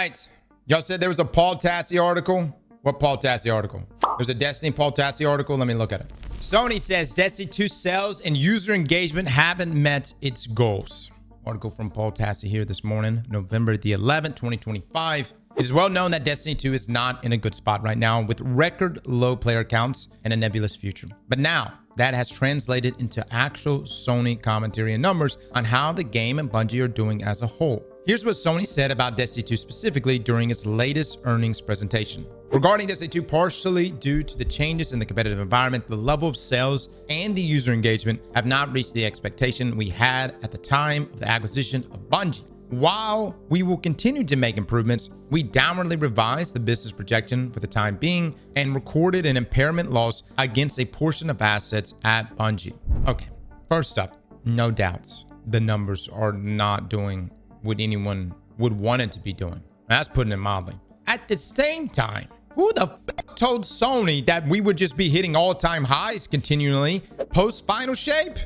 right. Y'all said there was a Paul Tassi article. What Paul Tassi article? There's a Destiny Paul Tassi article. Let me look at it. Sony says Destiny 2 sales and user engagement haven't met its goals. Article from Paul Tassi here this morning, November the 11th, 2025. It is well known that Destiny 2 is not in a good spot right now with record low player counts and a nebulous future. But now that has translated into actual Sony commentary and numbers on how the game and Bungie are doing as a whole. Here's what Sony said about Destiny 2 specifically during its latest earnings presentation. Regarding Destiny 2, partially due to the changes in the competitive environment, the level of sales and the user engagement have not reached the expectation we had at the time of the acquisition of Bungie. While we will continue to make improvements, we downwardly revised the business projection for the time being and recorded an impairment loss against a portion of assets at Bungie. Okay, first up, no doubts, the numbers are not doing what anyone would want it to be doing. That's putting it mildly. At the same time, who the f told Sony that we would just be hitting all-time highs continually post final shape?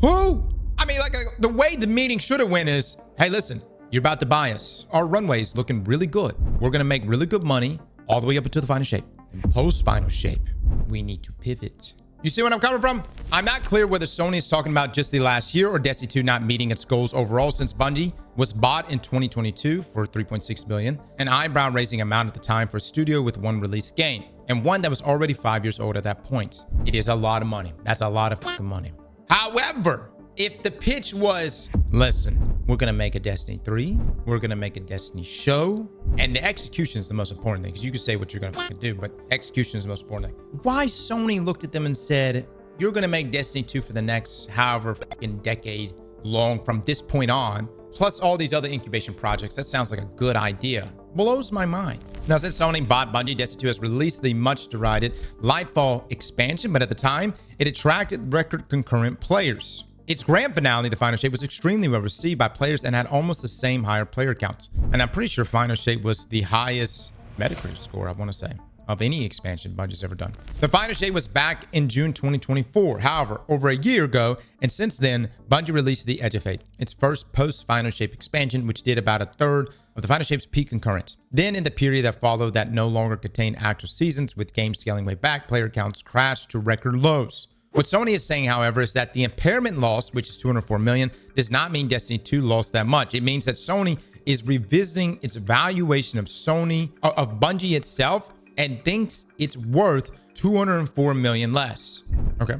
Who? I mean, like the way the meeting should have went is, hey, listen, you're about to buy us. Our runway is looking really good. We're going to make really good money all the way up until the final shape. And post final shape, we need to pivot. You see what I'm coming from? I'm not clear whether Sony is talking about just the last year or Destiny 2 not meeting its goals overall, since Bungie was bought in 2022 for $3.6 billion, an eyebrow-raising amount at the time for a studio with one released game, and one that was already 5 years old at that point. It is a lot of money. That's a lot of fucking money. However, if the pitch was, listen, we're going to make a Destiny 3, we're going to make a Destiny show, and the execution is the most important thing, because you can say what you're going to fucking do, but execution is the most important thing. Why Sony looked at them and said, you're going to make Destiny 2 for the next however fucking decade long from this point on, plus all these other incubation projects, that sounds like a good idea. Blows my mind. Now, since Sony bought Bungie, Destiny 2 has released the much derided Lightfall expansion, but at the time, it attracted record concurrent players. Its grand finale, the Final Shape, was extremely well received by players and had almost the same higher player counts. And I'm pretty sure Final Shape was the highest Metacritic score, I want to say, of any expansion Bungie's ever done. The Final Shape was back in June 2024. However, over a year ago, and since then, Bungie released The Edge of Fate, its first post-Final Shape expansion, which did about a third of the Final Shape's peak concurrents. Then, in the period that followed that no longer contained actual seasons, with games scaling way back, player counts crashed to record lows. What Sony is saying, however, is that the impairment loss, which is $204 million, does not mean Destiny 2 lost that much. It means that Sony is revisiting its valuation of Bungie itself and thinks it's worth $204 million less. Okay,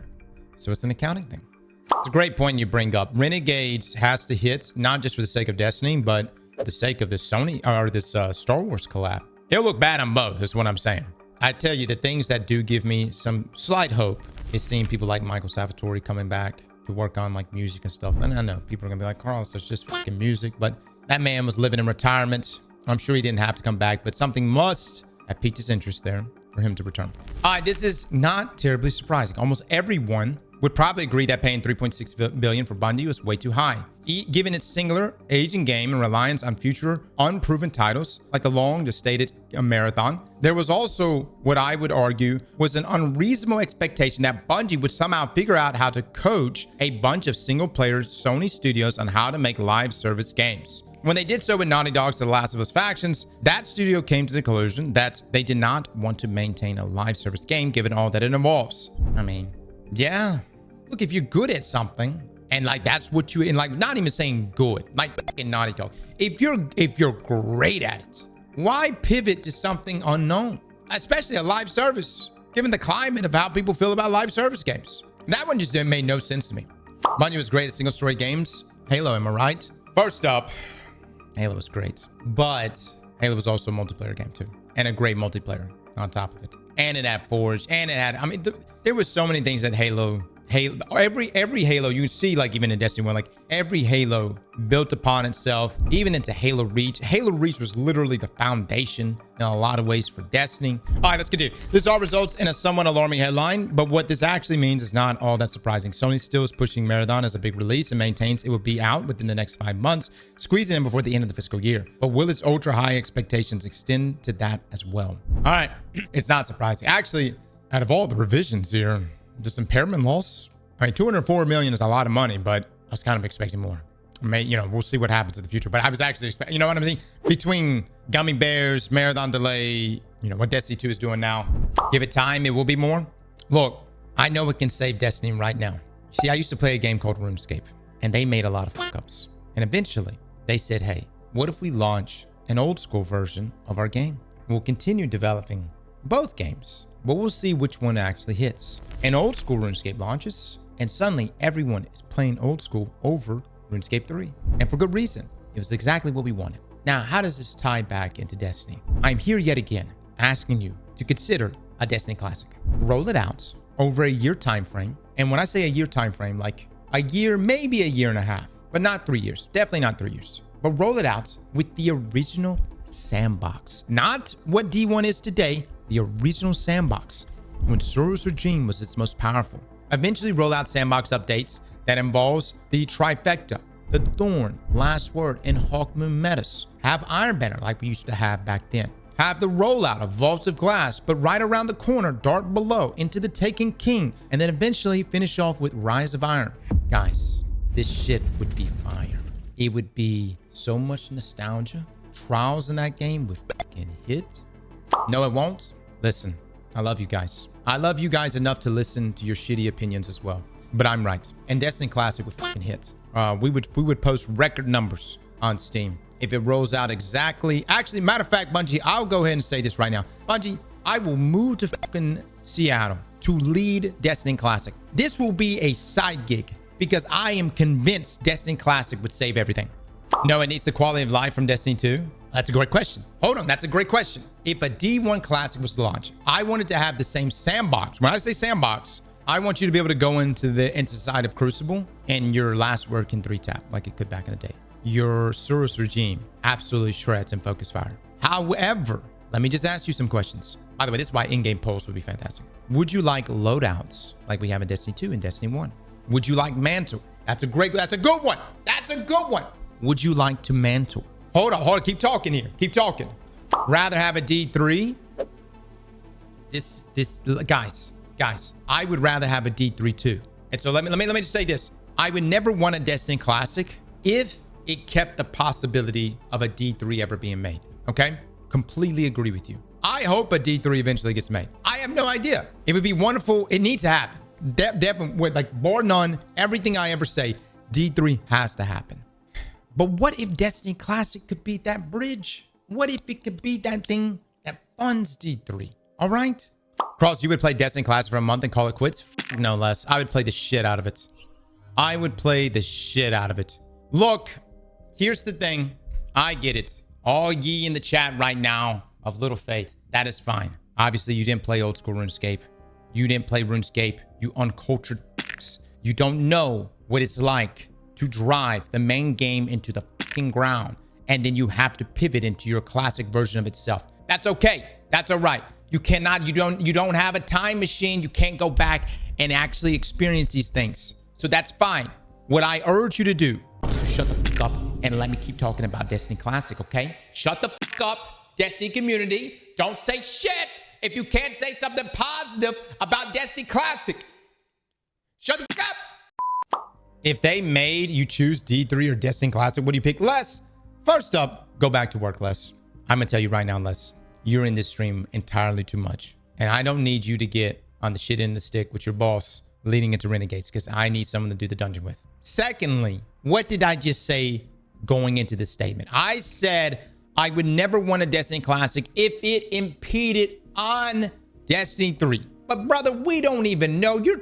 so it's an accounting thing. It's a great point you bring up. Renegades has to hit, not just for the sake of Destiny, but for the sake of this Sony or this Star Wars collab. It'll look bad on both, is what I'm saying. I tell you, the things that do give me some slight hope is seeing people like Michael Salvatore coming back to work on like music and stuff. And I know people are gonna be like, Carlos, it's just fucking music, but that man was living in retirement. I'm sure he didn't have to come back, but something must have piqued his interest there for him to return. All right, this is not terribly surprising. Almost everyone would probably agree that paying $3.6 billion for Bungie was way too high, given its singular aging game and reliance on future unproven titles like the long just stated marathon. There was also what I would argue was an unreasonable expectation that Bungie would somehow figure out how to coach a bunch of single-player Sony studios on how to make live service games. When they did so with Naughty Dog's The Last of Us Factions, that studio came to the conclusion that they did not want to maintain a live service game given all that it involves. I mean, yeah. Look, if you're good at something and like that's what you, and like not even saying good, like fucking Naughty Dog. If you're great at it, why pivot to something unknown? Especially a live service, given the climate of how people feel about live service games. That one just made no sense to me. Bungie was great at single story games. Halo, am I right? First up, Halo was great, but Halo was also a multiplayer game too, and a great multiplayer on top of it. And it had Forge, and it had, I mean, there was so many things that every Halo you see, like even in Destiny 1, like every Halo built upon itself, even into Halo Reach. Halo Reach was literally the foundation in a lot of ways for Destiny. All right, let's continue. This all results in a somewhat alarming headline, but what this actually means is not all that surprising. Sony still is pushing Marathon as a big release and maintains it will be out within the next 5 months, squeezing in before the end of the fiscal year. But will its ultra high expectations extend to that as well? All right, it's not surprising. Actually, out of all the revisions here, this impairment loss, I mean, $204 million is a lot of money, but I was kind of expecting more. You know, we'll see what happens in the future. But I was actually expecting, you know what I'm saying? Between Gummy Bears, Marathon Delay, you know, what Destiny 2 is doing now. Give it time, it will be more. Look, I know it can save Destiny right now. See, I used to play a game called RuneScape, and they made a lot of fuck-ups. And eventually, they said, hey, what if we launch an old school version of our game? We'll continue developing both games, but we'll see which one actually hits. An old school RuneScape launches, and suddenly everyone is playing old school over RuneScape 3. And for good reason. It was exactly what we wanted. Now, how does this tie back into Destiny? I'm here yet again, asking you to consider a Destiny Classic. Roll it out over a year time frame. And when I say a year time frame, like a year, maybe a year and a half, but not 3 years. Definitely not 3 years. But roll it out with the original sandbox. Not what D1 is today, the original sandbox. When Soros Regime was its most powerful. Eventually roll out sandbox updates that involves the trifecta, the Thorn, Last Word, and Hawkmoon metas. Have Iron Banner like we used to have back then. Have the rollout of Vaults of Glass, but right around the corner, Dark Below, into the Taken King, and then eventually finish off with Rise of Iron. Guys, this shit would be fire. It would be so much nostalgia. Trials in that game would fucking hit. No, it won't. Listen, I love you guys. I love you guys enough to listen to your shitty opinions as well. But I'm right. And Destiny Classic would fucking hit. We would post record numbers on Steam if it rolls out exactly. Actually, matter of fact, Bungie, I'll go ahead and say this right now. Bungie, I will move to fucking Seattle to lead Destiny Classic. This will be a side gig because I am convinced Destiny Classic would save everything. No, it needs the quality of life from Destiny 2. That's a great question. Hold on, that's a great question. If a D1 Classic was to launch, I wanted to have the same sandbox. When I say sandbox, I want you to be able to go into the side of Crucible and your Last Word can 3-tap like it could back in the day. Your Soros Regime absolutely shreds in Focus Fire. However, let me just ask you some questions. By the way, this is why in-game polls would be fantastic. Would you like loadouts like we have in Destiny 2 and Destiny 1? Would you like Mantle? That's a good one. That's a good one. Would you like to Mantle? Hold on. Keep talking here. Keep talking. Rather have a D3? Guys, I would rather have a D3 too. And so let me just say this. I would never want a Destiny Classic if it kept the possibility of a D3 ever being made. Okay? Completely agree with you. I hope a D3 eventually gets made. I have no idea. It would be wonderful. It needs to happen. Definitely, like bar none, everything I ever say, D3 has to happen. But what if Destiny Classic could be that bridge? What if it could be that thing that funds D3? All right? Cross, you would play Destiny Classic for a month and call it quits? No less. I would play the shit out of it. I would play the shit out of it. Look, here's the thing. I get it. All ye in the chat right now of little faith, that is fine. Obviously, you didn't play old school RuneScape. You didn't play RuneScape. You uncultured f***s. You don't know what it's like to drive the main game into the fucking ground. And then you have to pivot into your classic version of itself. That's okay. That's all right. You don't have a time machine. You can't go back and actually experience these things. So that's fine. What I urge you to do is to shut the fuck up and let me keep talking about Destiny Classic, okay? Shut the fuck up, Destiny community. Don't say shit if you can't say something positive about Destiny Classic. Shut the fuck up. If they made you choose D3 or Destiny Classic, what do you pick? Les, first up, go back to work, Les. I'm going to tell you right now, Les, you're in this stream entirely too much. And I don't need you to get on the shit in the stick with your boss leading into Renegades because I need someone to do the dungeon with. Secondly, what did I just say going into this statement? I said I would never want a Destiny Classic if it impeded on Destiny 3. But brother, we don't even know. You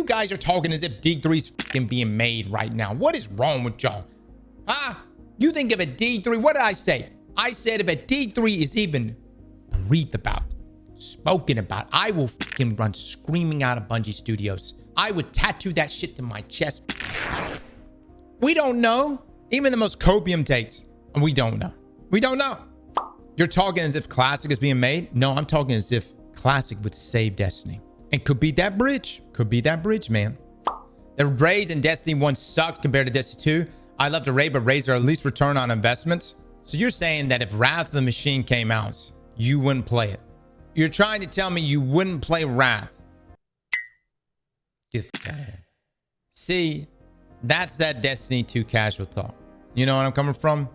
guys are talking as if D3's fucking being made right now. What is wrong with y'all? Huh? You think of a D3? What did I say? I said if a D3 is even breathed about, spoken about, I will fucking run screaming out of Bungie Studios. I would tattoo that shit to my chest. We don't know. Even the most copium takes. We don't know. We don't know. You're talking as if Classic is being made? No, I'm talking as if Classic would save Destiny. And could be that bridge. Could be that bridge, man. The raids in Destiny 1 sucked compared to Destiny 2. I love to raid, but raids are at least return on investments. So you're saying that if Wrath of the Machine came out, you wouldn't play it. You're trying to tell me you wouldn't play Wrath. Get the fuck out of here. See, That's that Destiny 2 casual talk. You know what I'm coming from?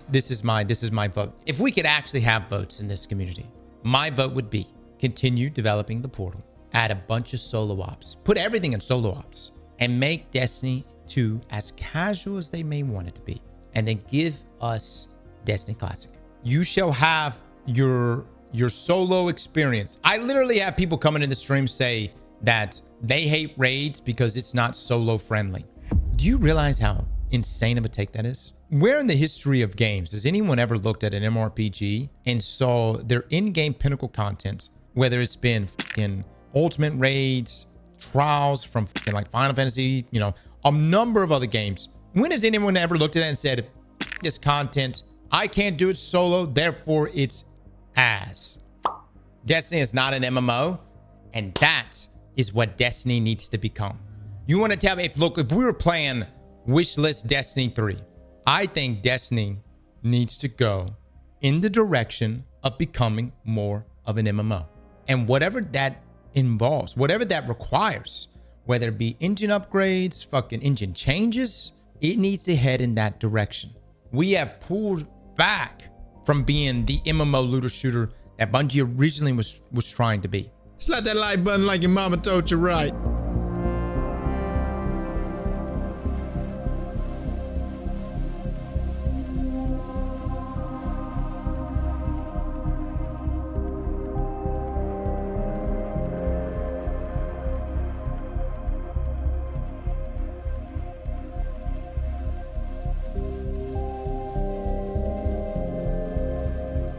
This is my vote. If we could actually have votes in this community, my vote would be continue developing the portal, add a bunch of solo ops, put everything in solo ops, and make Destiny 2 as casual as they may want it to be, and then give us Destiny Classic. You shall have your solo experience. I literally have people coming in the stream say that they hate raids because it's not solo friendly. Do you realize how insane of a take that is? Where in the history of games has anyone ever looked at an MMORPG and saw their in-game pinnacle content, whether it's been fucking ultimate raids, trials from fucking like Final Fantasy, you know, a number of other games? When has anyone ever looked at it and said, this content, I can't do it solo, therefore it's ass? Destiny is not an MMO, and that is what Destiny needs to become. You want to tell me, if we were playing wishlist Destiny 3, I think Destiny needs to go in the direction of becoming more of an MMO. And whatever that involves, whatever that requires, whether it be engine upgrades, fucking engine changes, it needs to head in that direction. We have pulled back from being the MMO looter shooter that Bungie originally was trying to be. Slap that like button like your mama told you right.